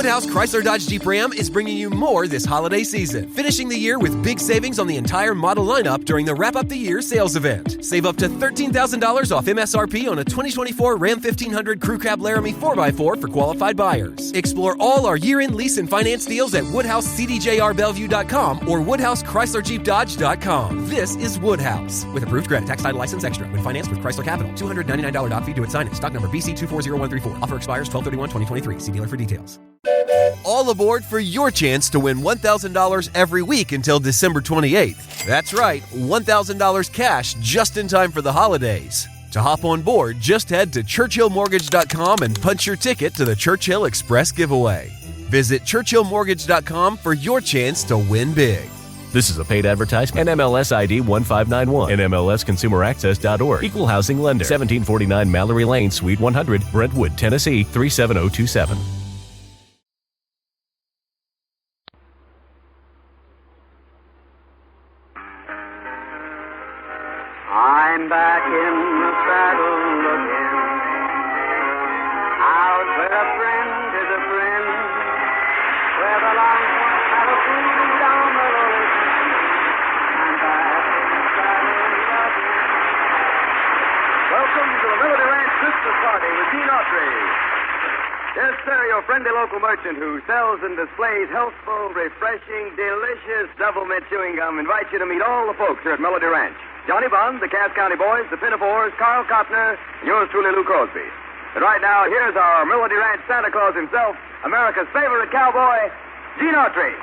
Woodhouse Chrysler Dodge Jeep Ram is bringing you more this holiday season, finishing the year with big savings on the entire model lineup during the Wrap Up the Year sales event. Save up to $13,000 off MSRP on a 2024 Ram 1500 Crew Cab Laramie 4x4 for qualified buyers. Explore all our year-end lease and finance deals at WoodhouseCDJRBellevue.com or WoodhouseChryslerJeepDodge.com. This is Woodhouse. With approved credit, tax title license extra. When financed with Chrysler Capital, $299 doc fee to its signing. Stock number BC240134. Offer expires 12/31/2023. See dealer for details. All aboard for your chance to win $1,000 every week until December 28th. That's right, $1,000 cash just in time for the holidays. To hop on board, just head to ChurchillMortgage.com and punch your ticket to the Churchill Express giveaway. Visit ChurchillMortgage.com for your chance to win big. This is a paid advertisement. NMLS ID 1591. NMLSConsumerAccess.org. Equal housing lender. 1749 Mallory Lane, Suite 100, Brentwood, Tennessee 37027. I'm back in the saddle again, out where a friend is a friend, where the lines once had a freedom down the road. I'm back in the saddle again. Welcome to the Melody Ranch Christmas Party with Gene Autry. Yes, sir, your friendly local merchant who sells and displays healthful, refreshing, delicious double mint chewing gum invites you to meet all the folks here at Melody Ranch. Johnny Bond, the Cass County Boys, the Pinafores, Carl Cotner, and yours truly, Lou Crosby. But right now, here's our Melody Ranch Santa Claus himself, America's favorite cowboy, Gene Autry.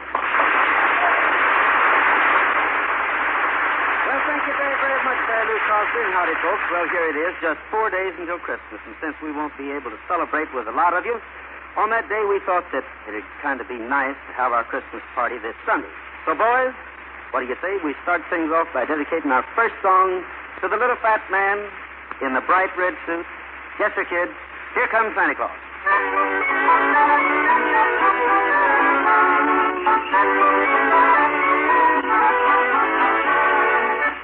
Well, thank you very, very much there, Lou Crosby, and howdy, folks. Well, here it is, just 4 days until Christmas, and since we won't be able to celebrate with a lot of you, on that day we thought that it'd kind of be nice to have our Christmas party this Sunday. So, boys, what do you say we start things off by dedicating our first song to the little fat man in the bright red suit? Yes, sir, kids. Here comes Santa Claus.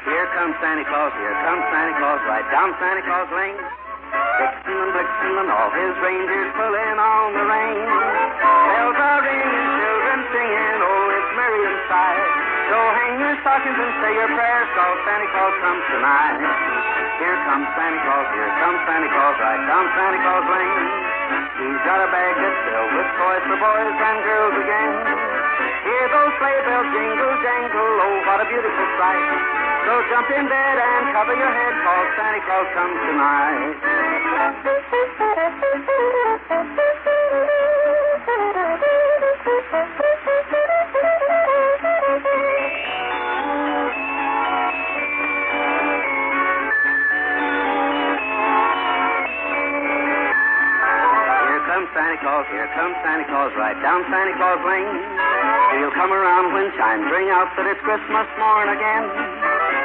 Here comes Santa Claus, here comes Santa Claus, right down Santa Claus Lane. Vixen and Blitzen and all his reindeers pulling on the rein. Bells are ringing, children singing, oh, it's merry inside. So hang your stockings and say your prayers, cause Santa Claus comes tonight. Here comes Santa Claus, here comes Santa Claus, right down Santa Claus Lane. He's got a bag that's filled with toys for boys and girls again. Hear those sleigh bells jingle, jangle, oh, what a beautiful sight. So jump in bed and cover your head, cause Santa Claus comes tonight. Santa Claus, here comes Santa Claus, right down Santa Claus Lane. He'll come around when chimes ring out that it's Christmas morn again.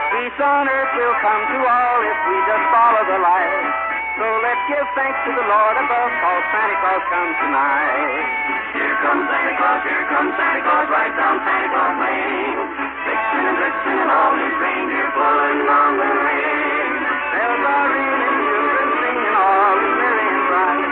Peace on earth will come to all if we just follow the light. So let's give thanks to the Lord above, cause Santa Claus comes tonight. Here comes Santa Claus, here comes Santa Claus, right down Santa Claus Lane. Vixen and Blitzen and all his reindeer pulling on the rein. Bells are ringing, children singing, all is merry and bright.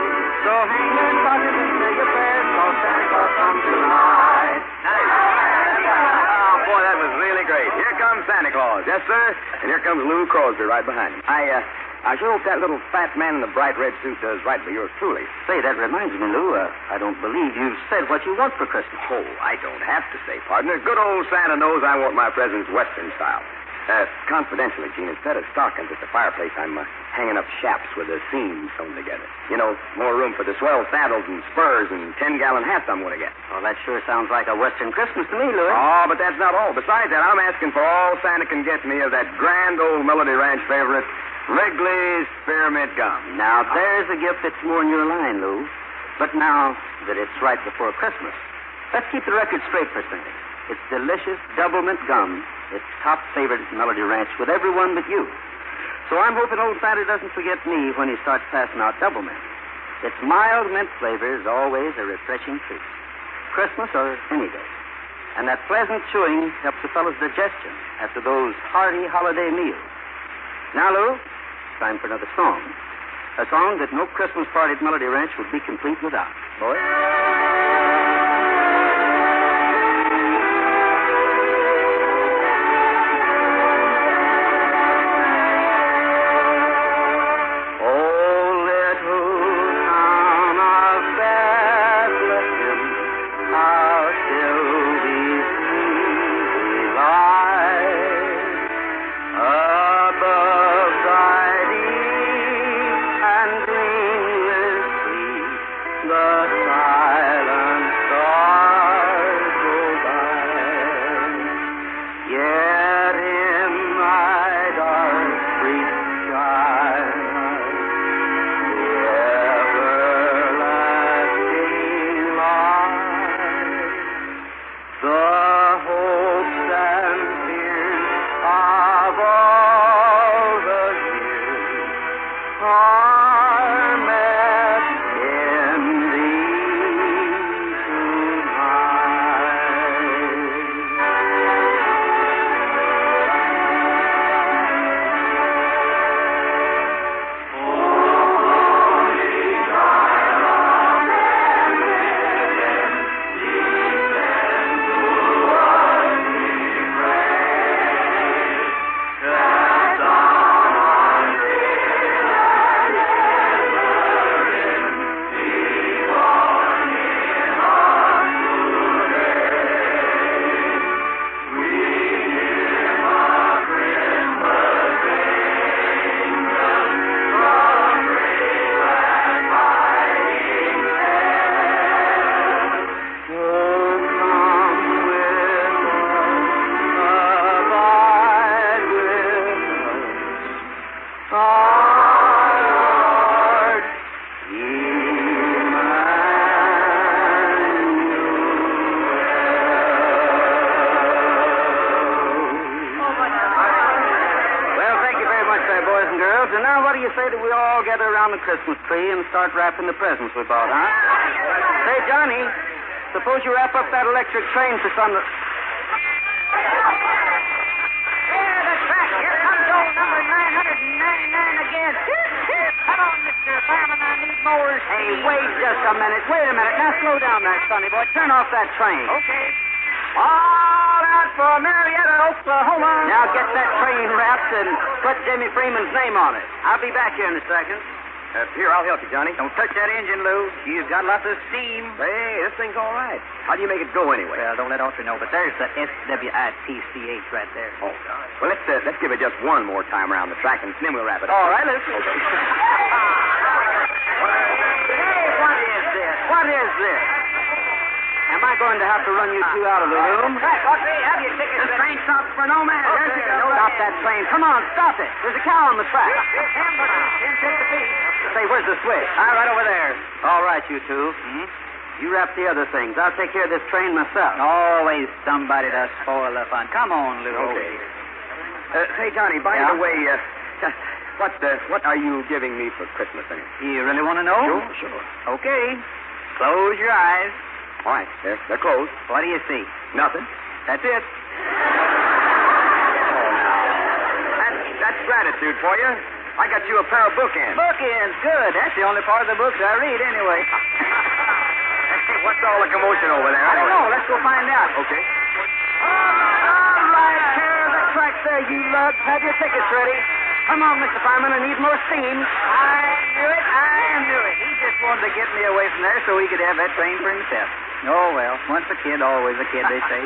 So hang your stockings and say your prayers, cause Santa Claus comes tonight. Oh, boy, that was really great. Here comes Santa Claus. Yes, sir. And here comes Lou Crosby right behind him. I sure hope that little fat man in the bright red suit does right by yours truly. Say, that reminds me, Lou, I don't believe you've said what you want for Christmas. Oh, I don't have to say, partner. Good old Santa knows I want my presents Western style. Confidentially, Gene, instead of stockings at the fireplace, I'm hanging up chaps with the seams sewn together. You know, more room for the swell saddles and spurs and 10-gallon hats I'm going to get. Well, that sure sounds like a Western Christmas to me, Louis. Oh, but that's not all. Besides that, I'm asking for all Santa can get me of that grand old Melody Ranch favorite, Wrigley's Spearmint Gum. Now, there's a gift that's more in your line, Lou. But now that it's right before Christmas, let's keep the record straight for Santa. It's delicious double mint gum. It's top favorite at Melody Ranch with everyone but you. So I'm hoping old Santa doesn't forget me when he starts passing out double mint. Its mild mint flavor is always a refreshing treat. Christmas or any day. And that pleasant chewing helps a fellow's digestion after those hearty holiday meals. Now, Lou, it's time for another song. A song that no Christmas party at Melody Ranch would be complete without. Boys? where do we all gather around the Christmas tree and start wrapping the presents we bought, huh? Say, Johnny, suppose you wrap up that electric train for some... There, the track. Here comes old number 999 again. Come on, Mr. Fireman, I need more speed. Hey, wait just a minute. Wait a minute. Now slow down there, sonny boy. Turn off that train. Okay. All out for Marietta, Oklahoma. Now get that train wrapped and put Jimmy Freeman's name on it. I'll be back here in a second. Here, I'll help you, Johnny. Don't touch that engine, Lou. You've got lots of steam. Hey, this thing's all right. How do you make it go anyway? Well, don't let Audrey know, but there's the SWITCH right there. Oh, well, let's give it just one more time around the track, and then we'll wrap it up. All right, let's... Okay. Hey, what is this? What is this? Am I going to have to run you two out of the room? Audrey, have your tickets. This train stops for no man. Okay, Stop that train. Come on, stop it. There's a cow on the track. Here's Hamburger. 10 cents apiece. Say, where's the switch? Right over there. All right, you two. You wrap the other things. I'll take care of this train myself. Always somebody to spoil the fun. Come on, Lou. Okay. Say, Johnny, by the way, what are you giving me for Christmas, anyway? You really want to know? Sure. Okay. Close your eyes. All right, they're closed. What do you see? Nothing. That's it. That's gratitude for you. I got you a pair of bookends. Bookends, good. That's the only part of the books I read, anyway. Hey, what's all the commotion over there? I don't know. Let's go find out. Okay. All right, care of the track there, you lugs. Have your tickets ready. Come on, Mr. Fireman. I need more steam. I knew it. He just wanted to get me away from there so he could have that train for himself. Oh, well, once a kid, always a kid, they say.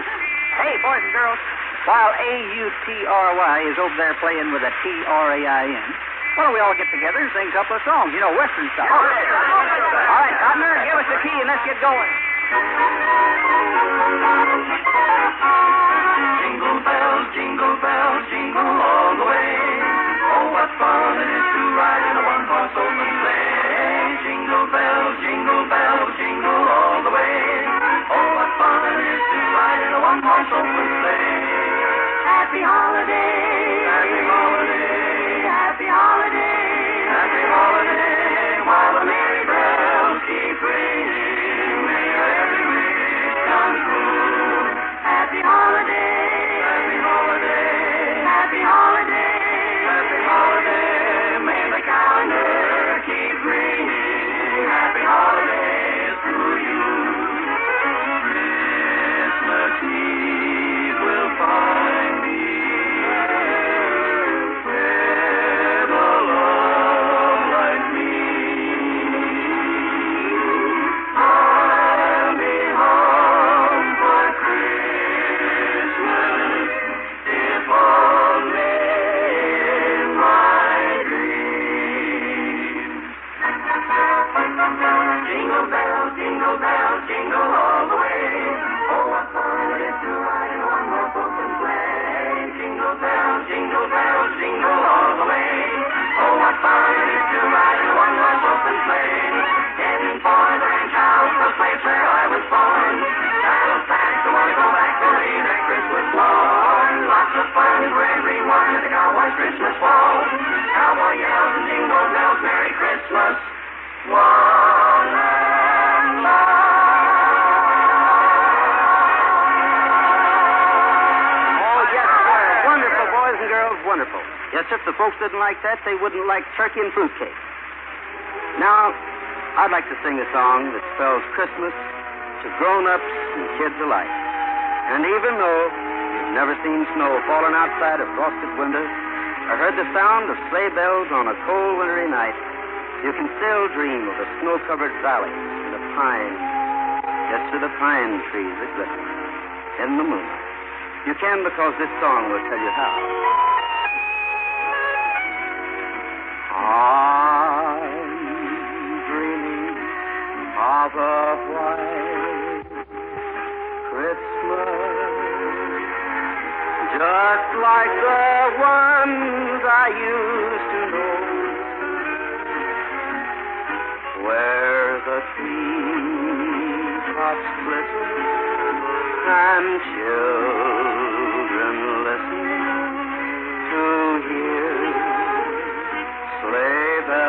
Hey, boys and girls. While AUTRY is over there playing with a TRAIN, why don't we all get together and sing a couple of songs? You know, Western style. All right, Cotner, give us the key and let's get going. Jingle bells, jingle bells, jingle all the way. Oh, what fun it is to ride in a one-horse open sleigh. Jingle bells, jingle bells, jingle all the way. Oh, what fun it is to ride in a one-horse open sleigh. Happy holiday, happy holiday, happy holiday, happy holiday. While the merry bells keep ringing, may every wish come true. Happy holiday, happy holiday, happy holiday, happy holiday. May the calendar keep ringing. Happy holidays to you. Christmas Eve will find me with a love like me. I'll be home for Christmas, if only in my dreams. Jingle bells, jingle bells, jingle all the way. Oh, what fun it is to ride in a one-horse open sleigh. Jingle bells, jingle bells, jingle all the way. Oh, what fun it is to ride in a one-horse open sleigh. Heading for the ranch house, the place where I was born. Saddles packed, I want to go back to lay that Christmas morn. Lots of fun for everyone at the Cowboys Christmas ball. Cowboy yells and jingle bells, Merry Christmas. One and all. Oh, yes, sir. Wonderful, boys and girls, wonderful. Yes, sir, if the folks didn't like that, they wouldn't like turkey and fruitcake. Now, I'd like to sing a song that spells Christmas to grown-ups and kids alike. And even though you've never seen snow falling outside a frosted window or heard the sound of sleigh bells on a cold wintry night, you can still dream of the snow-covered valleys and the pines, yes, to the pine trees that glisten in the moonlight. You can because this song will tell you how. I'm dreaming of a white Christmas, just like the ones I used to know, where the treetops glisten and children listen to hear sleigh bells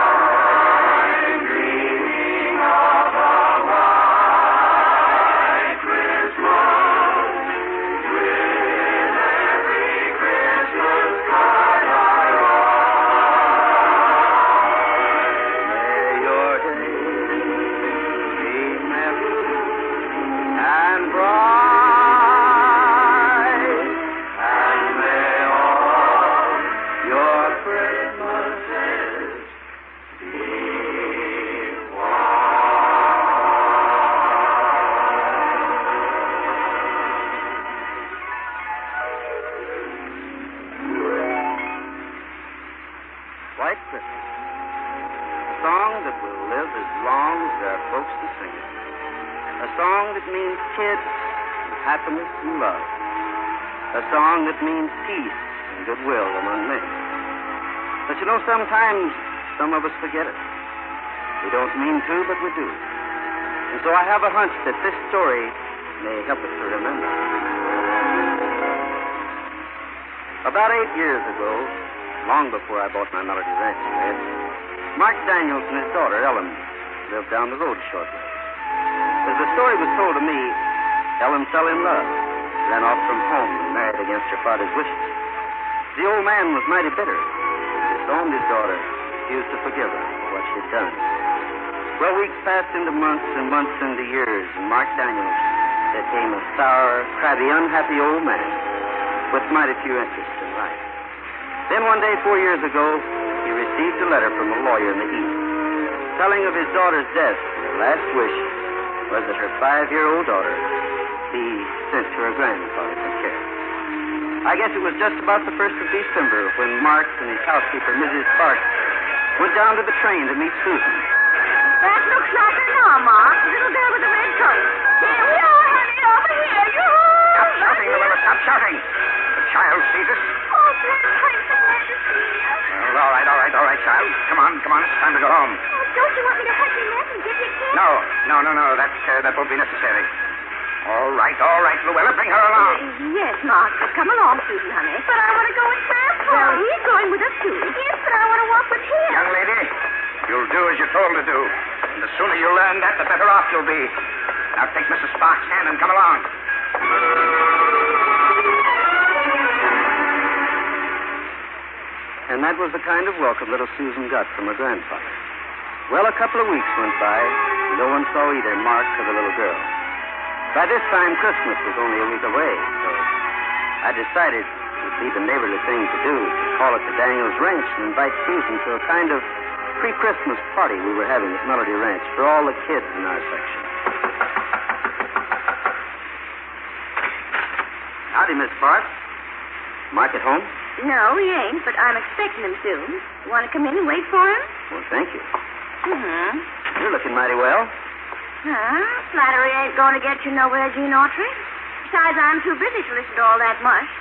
divine, dreaming of a white Christmas, with every Christmas card I write. May your days be merry and bright, and may all your Christmases be White Christmas, a song that will live as long as there are folks to sing it. A song that means kids and happiness and love. A song that means peace and goodwill among men. But you know, sometimes some of us forget it. We don't mean to, but we do. And so I have a hunch that this story may help us to remember. About 8 years ago, long before I bought my Melody Ranch there, Mark Daniels and his daughter, Ellen, lived down the road shortly. As the story was told to me, Ellen fell in love, ran off from home and married against her father's wishes. The old man was mighty bitter. He disowned his daughter, refused to forgive her for what she'd done. Well, weeks passed into months and months into years, and Mark Daniels became a sour, crabby, unhappy old man with mighty few interests in life. Then one day 4 years ago, he received a letter from a lawyer in the East telling of his daughter's death. Her last wish was that her 5-year-old daughter be sent to her grandfather for care. I guess it was just about the 1st of December when Mark and his housekeeper, Mrs. Sparks, went down to the train to meet Susan. That looks like her now, Mark. The little girl with the red coat. Here we are, honey, over here. Yoo-hoo! Stop shouting, Luella, stop shouting. The child sees us. Oh, thanks so glad to see you. Well, all right, child. Come on. It's time to go home. Oh, don't you want me to hug your neck and give you a kiss? No. That won't be necessary. All right, Luella, bring her along. Yes, Mark. Come along, Susan, honey. But I want to go with Grandpa. Well, he's going with us, too. Yes, but I want to walk with him. Young lady, you'll do as you're told to do. And the sooner you learn that, the better off you'll be. Now take Mrs. Sparks' hand and come along. And that was the kind of welcome little Susan got from her grandfather. Well, a couple of weeks went by. No one saw either Mark or the little girl. By this time, Christmas was only a week away, so I decided it would be the neighborly thing to do to call at the Daniels Ranch and invite Susan to a kind of pre-Christmas party we were having at Melody Ranch for all the kids in our section. Howdy, Miss Sparks. Mark at home? No, he ain't, but I'm expecting him soon. You want to come in and wait for him? Well, thank you. Mm-hmm. You're looking mighty well. Flattery ain't going to get you nowhere, Gene Autry. Besides, I'm too busy to listen to all that mush.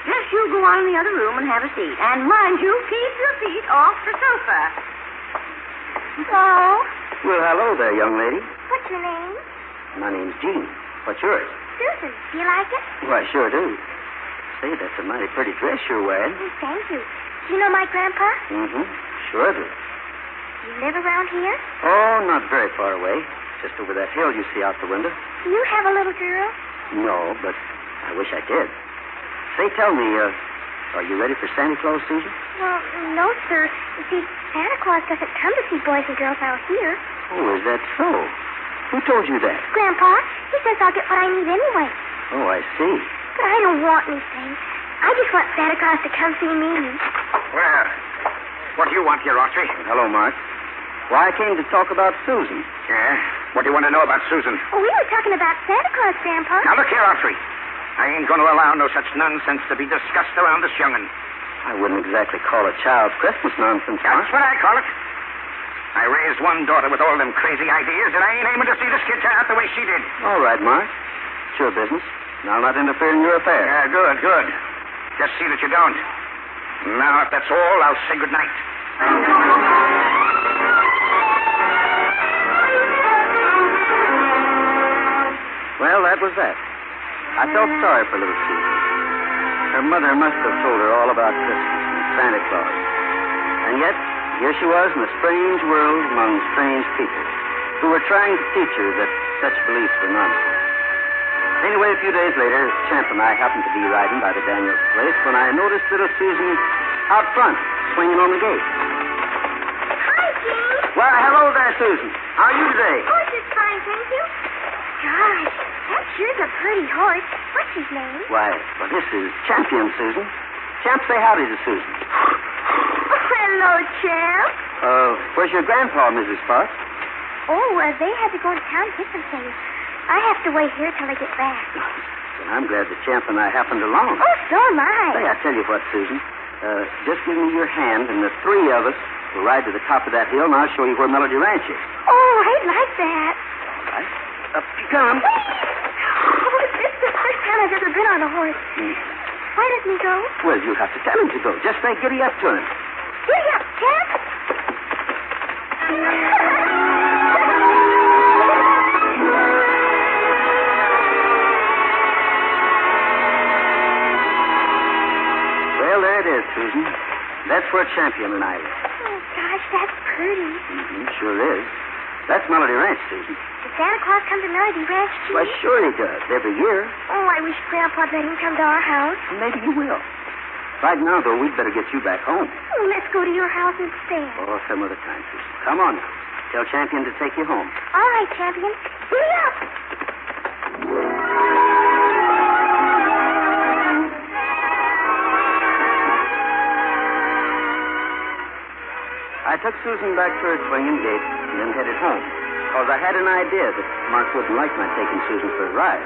Just you go on in the other room and have a seat. And mind you, keep your feet off the sofa. Hello? Well, hello there, young lady. What's your name? My name's Gene. What's yours? Susan. Do you like it? Well, I sure do. Say, that's a mighty pretty dress you're wearing. Oh, thank you. Do you know my grandpa? Mm-hmm. Sure do. Do you live around here? Oh, not very far away. Just over that hill you see out the window. Do you have a little girl? No, but I wish I did. Say, tell me, are you ready for Santa Claus, Susan? Well, no, sir. You see, Santa Claus doesn't come to see boys and girls out here. Oh, is that so? Who told you that? Grandpa, he says I'll get what I need anyway. Oh, I see. But I don't want anything. I just want Santa Claus to come see me. Well, what do you want here, Autry? Hello, Mark. Why, I came to talk about Susan. Yeah? What do you want to know about Susan? Oh, we were talking about Santa Claus, Grandpa. Now, look here, Autry. I ain't going to allow no such nonsense to be discussed around this young'un. I wouldn't exactly call it child's Christmas nonsense, Mark. That's what I call it. I raised one daughter with all them crazy ideas, and I ain't aiming to see this kid turn out the way she did. All right, Mark. It's your business. And I'll not interfere in your affairs. Yeah, good. Just see that you don't. Now, if that's all, I'll say good night. Well, that was that. I felt sorry for little Susan. Her mother must have told her all about Christmas and Santa Claus. And yet, here she was in a strange world among strange people who were trying to teach her that such beliefs were nonsense. Anyway, a few days later, Champ and I happened to be riding by the Daniels place when I noticed little Susan out front, swinging on the gate. Hi, Gene. Well, hello there, Susan. How are you today? Oh, just fine, thank you. Gosh, that sure's a pretty horse. What's his name? Why, well, this is Champion, Susan. Champ, say howdy to Susan. Oh, hello, Champ. Where's your grandpa, Mrs. Fox? Oh, they had to go to town to get some things. I have to wait here till they get back. Well, I'm glad that Champ and I happened along. Oh, so am I. Say, I tell you what, Susan. Just give me your hand, and the three of us will ride to the top of that hill, and I'll show you where Melody Ranch is. Oh, I'd like that. All right. Up you come. Oh, this is the first time I've ever been on a horse. Why doesn't he go? Well, you have to tell him to go. Just say giddy up to him. Giddy up, Champ. Well, there it is, Susan. That's where Champion and I live. Oh, gosh, that's pretty. Sure is. That's Melody Ranch, Susan. Does Santa Claus come to Melody Ranch, too? Why, sure he does. Every year. Oh, I wish Grandpa'd let him come to our house. Maybe he will. Right now, though, we'd better get you back home. Oh, let's go to your house instead. Oh, some other time, Susan. Come on now. Tell Champion to take you home. All right, Champion. Giddy up. I took Susan back to her swinging gate and then headed home, because I had an idea that Mark wouldn't like my taking Susan for a ride.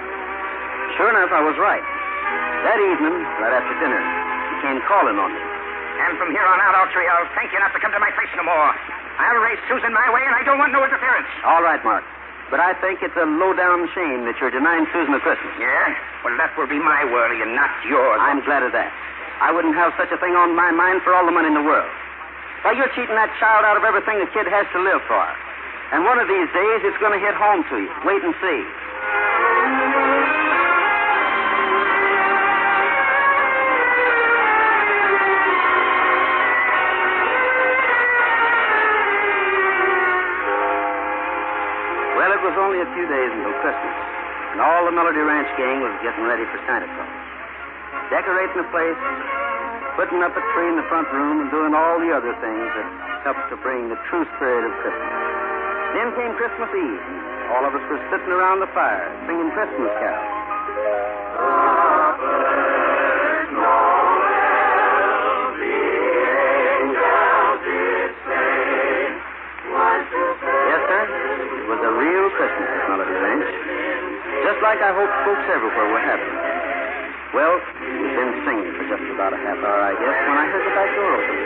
Sure enough, I was right. That evening, right after dinner, he came calling on me. And from here on out, Autry, I'll thank you not to come to my place no more. I'll raise Susan my way, and I don't want no interference. All right, Mark. But I think it's a low-down shame that you're denying Susan a Christmas. Yeah? Well, that will be my worry and not yours. I'm glad of that. I wouldn't have such a thing on my mind for all the money in the world. Why, you're cheating that child out of everything the kid has to live for. And one of these days, it's going to hit home to you. Wait and see. Well, it was only a few days until Christmas, and all the Melody Ranch gang was getting ready for Santa Claus. Decorating the place, putting up a tree in the front room, and doing all the other things that help to bring the true spirit of Christmas. Then came Christmas Eve, and all of us were sitting around the fire, singing Christmas carols. Yes, sir, it was a real Christmas at Melody Ranch, just like I hoped folks everywhere were having. Well, we'd been singing for just about a half hour, I guess, when I heard the back door open.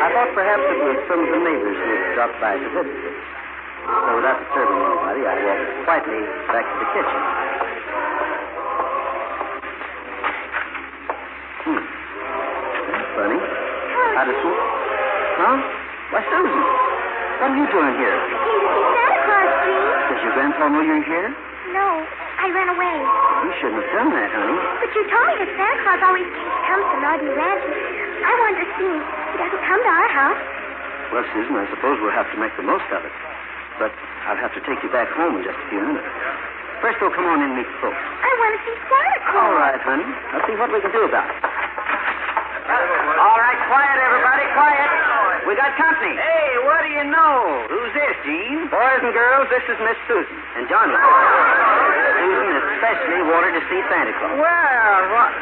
I thought perhaps it was some of the neighbors who had dropped by to visit us. So without disturbing anybody, I walked quietly back to the kitchen. That's funny. How does it... Huh? Why, Susan, what are you doing here? I came to see Santa Claus, Gene. Does your grandpa know you're here? No, I ran away. You shouldn't have done that, honey. But you told me that Santa Claus always comes to Melody Ranch. I wanted to see him. He doesn't come to our house. Well, Susan, I suppose we'll have to make the most of it. But I'll have to take you back home in just a few minutes. First, we'll come on in and meet the folks. I want to see Santa Claus. All right, honey. Let's see what we can do about it. All right, quiet, everybody, quiet. We got company. Hey, what do you know? Who's this, Gene? Boys and girls, this is Miss Susan and Johnny. Susan especially wanted to see Santa Claus. Well, what?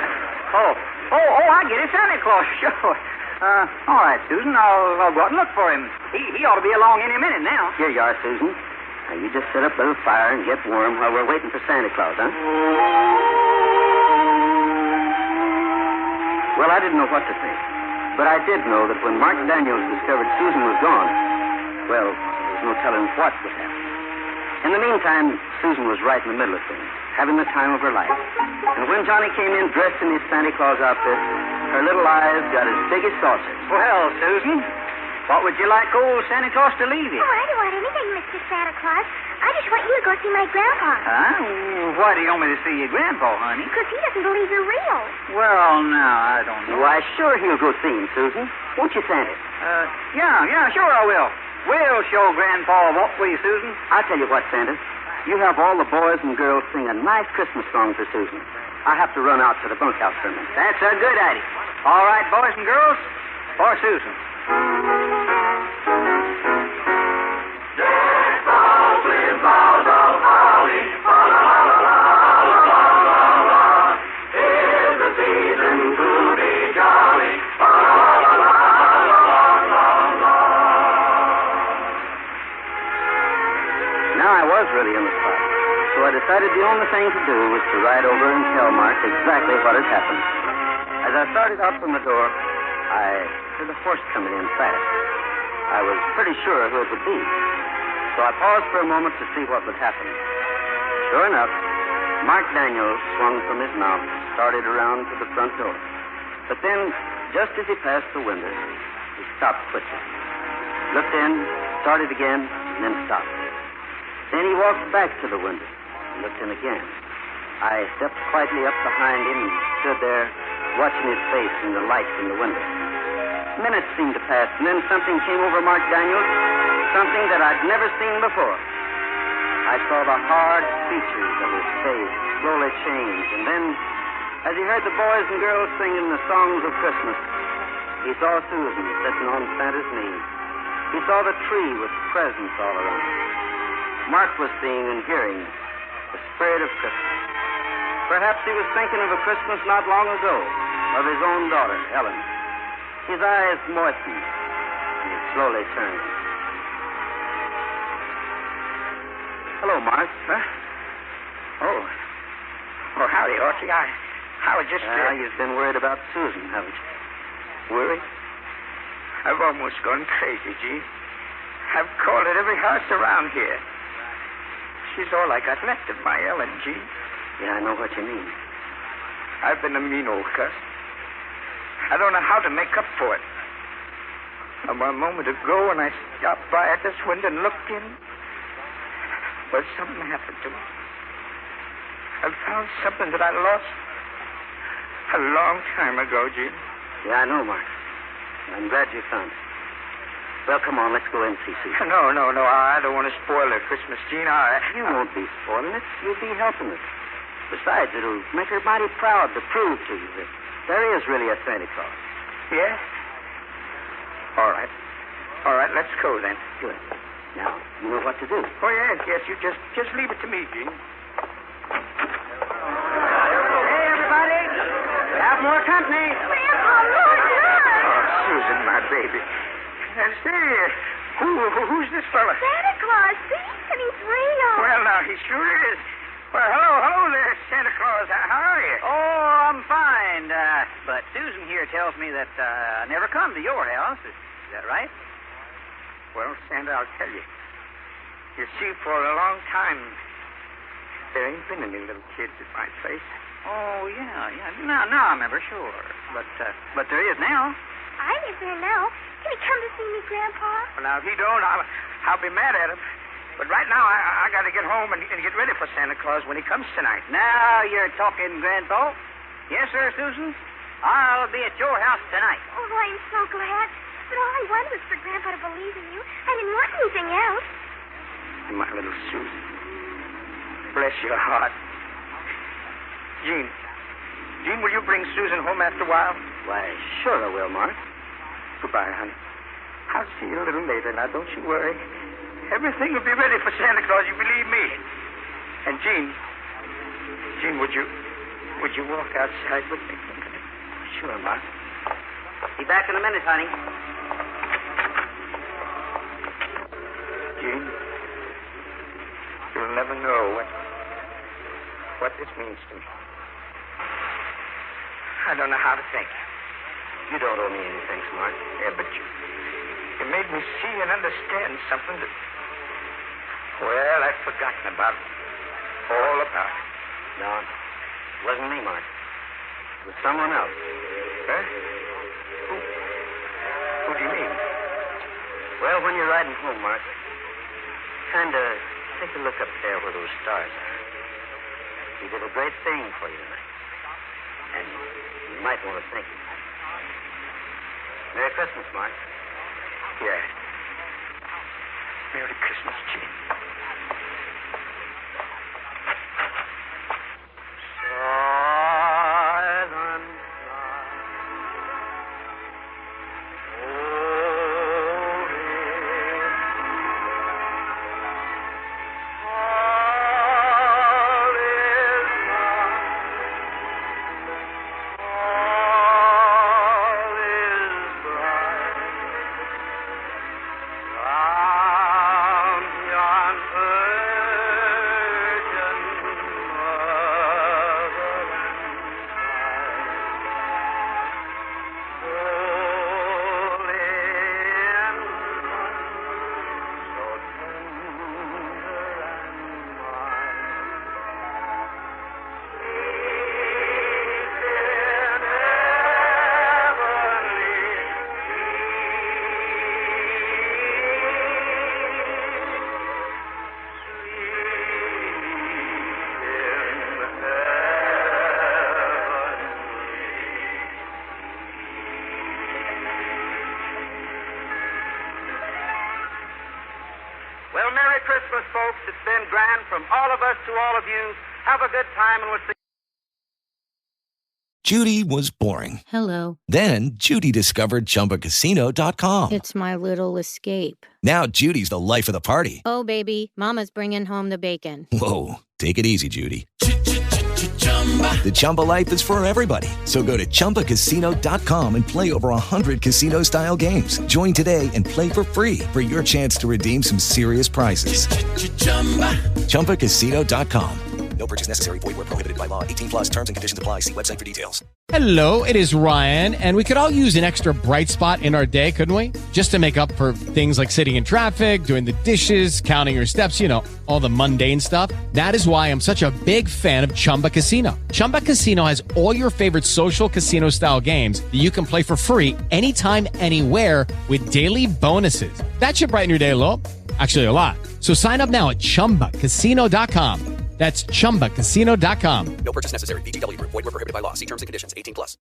Oh, I get it, Santa Claus, sure. All right, Susan, I'll go out and look for him. He ought to be along any minute now. Here you are, Susan. Now, you just sit up by the fire and get warm while we're waiting for Santa Claus, huh? Well, I didn't know what to think. But I did know that when Mark Daniels discovered Susan was gone, well, there was no telling what would happen. In the meantime, Susan was right in the middle of things, having the time of her life. And when Johnny came in dressed in his Santa Claus outfit, her little eyes got as big as saucers. Well, Susan, what would you like old Santa Claus to leave you? Oh, I don't want anything, Mr. Santa Claus. I just want you to go see my grandpa. Huh? Why do you want me to see your grandpa, honey? Because he doesn't believe you're real. Well, now, I don't know. Why, sure he'll go see him, Susan. Won't you, Santa? Yeah, sure I will. We'll show Grandpa, won't we, Susan? I'll tell you what, Santa. You have all the boys and girls sing a nice Christmas song for Susan. I have to run out to the bunkhouse for a minute. That's a good idea. All right, boys and girls, for Susan. Really in the spot. So I decided the only thing to do was to ride over and tell Mark exactly what had happened. As I started out from the door, I heard a horse coming in fast. I was pretty sure who it would be. So I paused for a moment to see what would happen. Sure enough, Mark Daniels swung from his mount, started around to the front door. But then, just as he passed the window, he stopped quickly. Looked in, started again, and then stopped. Then he walked back to the window and looked in again. I stepped quietly up behind him and stood there watching his face in the light from the window. Minutes seemed to pass, and then something came over Mark Daniels, something that I'd never seen before. I saw the hard features of his face slowly change, and then, as he heard the boys and girls singing the songs of Christmas, he saw Susan sitting on Santa's knee. He saw the tree with presents all around. Mark was seeing and hearing the spirit of Christmas. Perhaps he was thinking of a Christmas not long ago, of his own daughter, Helen. His eyes moistened, and he slowly turned. Hello, Mark. Huh? Oh, howdy, Archie. I was just... You've been worried about Susan, haven't you? Worried? I've almost gone crazy, Gene. I've called at every house around here. She's all I got left of my Ellen, Gene. Yeah, I know what you mean. I've been a mean old cuss. I don't know how to make up for it. A moment ago when I stopped by at this window and looked in, well, something happened to me. I found something that I lost a long time ago, Gene. Yeah, I know, Mark. I'm glad you found it. Well, come on, let's go in and see Susan. No. I don't want to spoil her Christmas, Gene. You won't be spoiling it. You'll be helping her. Besides, it'll make her mighty proud to prove to you that there is really a Santa Claus. Yeah? All right, let's go then. Good. Now, you know what to do. Oh, yes, you just leave it to me, Gene. Hey, everybody. Have more company. Grandpa, look. Oh, Susan, my baby. And say, who's this fella? Santa Claus, see? And he's real. Well, now, he sure is. Well, hello there, Santa Claus. How are you? Oh, I'm fine. But Susan here tells me that I never come to your house. Is that right? Well, Santa, I'll tell you. You see, for a long time, there ain't been any little kids at my place. Oh, yeah. Now I remember, sure. But there is now. I live there now. Can he come to see me, Grandpa? Well, now, if he don't, I'll be mad at him. But right now, I got to get home and get ready for Santa Claus when he comes tonight. Now you're talking, Grandpa. Yes, sir, Susan. I'll be at your house tonight. Oh, I'm so glad. But all I wanted was for Grandpa to believe in you. I didn't want anything else. My little Susan. Bless your heart. Gene, will you bring Susan home after a while? Why, sure I will, Mark. Goodbye, honey. I'll see you a little later. Now, don't you worry. Everything will be ready for Santa Claus, you believe me. And Gene, would you walk outside with me? Sure, Mark. Be back in a minute, honey. Gene, you'll never know what this means to me. I don't know how to thank you. You don't owe me any thanks, Mark. Yeah, but you made me see and understand something that, well, I'd forgotten about. All about it. No, it wasn't me, Mark. It was someone else. Huh? Who do you mean? Well, when you're riding home, Mark, kind of take a look up there where those stars are. He did a great thing for you tonight. And you might want to thank him. Merry Christmas, Mark. Yes. Merry Christmas, Jane. Well, Merry Christmas, folks. It's been grand from all of us to all of you. Have a good time, and we'll see. Judy was boring. Hello. Then Judy discovered ChumbaCasino.com. It's my little escape. Now Judy's the life of the party. Oh, baby, mama's bringing home the bacon. Whoa, take it easy, Judy. The Chumba life is for everybody. So go to ChumbaCasino.com and play over 100 casino-style games. Join today and play for free for your chance to redeem some serious prizes. ChumbaCasino.com. No purchase necessary. Void where prohibited by law. 18 plus terms and conditions apply. See website for details. Hello, it is Ryan, and we could all use an extra bright spot in our day, couldn't we? Just to make up for things like sitting in traffic, doing the dishes, counting your steps, you know, all the mundane stuff. That is why I'm such a big fan of Chumba Casino. Chumba Casino has all your favorite social casino-style games that you can play for free anytime, anywhere with daily bonuses. That should brighten your day a little. Actually, a lot. So sign up now at ChumbaCasino.com. That's ChumbaCasino.com. No purchase necessary. VGW Group. Void where prohibited by law. See terms and conditions. 18 plus.